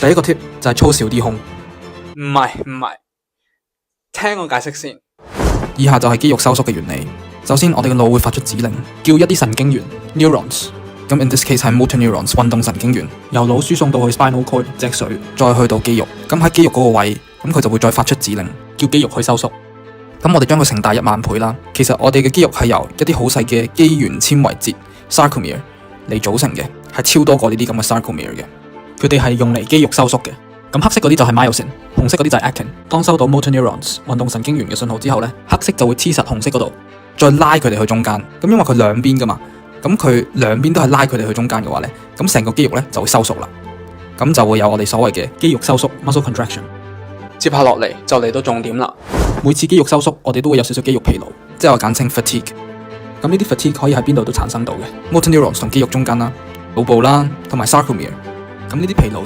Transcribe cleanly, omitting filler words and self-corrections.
第一個 tip 就係操少啲胸。唔係，聽我解釋先。以下就係肌肉收縮嘅原理。首先，我哋嘅腦會發出指令，叫一啲神經元 neurons。咁 in this case 係 motor neurons 運動神經元，由腦輸送到去 spinal cord 脊髓，再去到肌肉。咁喺肌肉嗰個位，咁佢就會再發出指令，叫肌肉去收縮。咁我哋將佢成大10000倍啦。其實我哋嘅肌肉係由一啲好細嘅肌原纖維節 sarcomere 嚟組成嘅，係超多過呢啲咁嘅 sarcomere 嘅。佢哋係用嚟肌肉收縮嘅。咁黑色嗰啲就係 myosin， 紅色嗰啲就係 actin。當收到 motor neurons 運動神經元嘅信號之後呢，黑色就會黐實紅色嗰度，再拉佢哋去中間。咁因為佢兩邊噶嘛，咁佢兩邊都係拉佢哋去中間嘅話呢，咁成個肌肉呢就會收縮啦。咁就會有我哋所謂嘅肌肉收縮 muscle contraction。接下落嚟就嚟到重點啦。每次肌肉收縮，我哋都會有少少肌肉疲勞，即係我簡稱 fatigue。咁呢啲 fatigue 可以喺邊度都產生到嘅 motor neurons 同肌肉中間啦、腦部啦，同埋 sarcomere。咁呢啲疲勞就會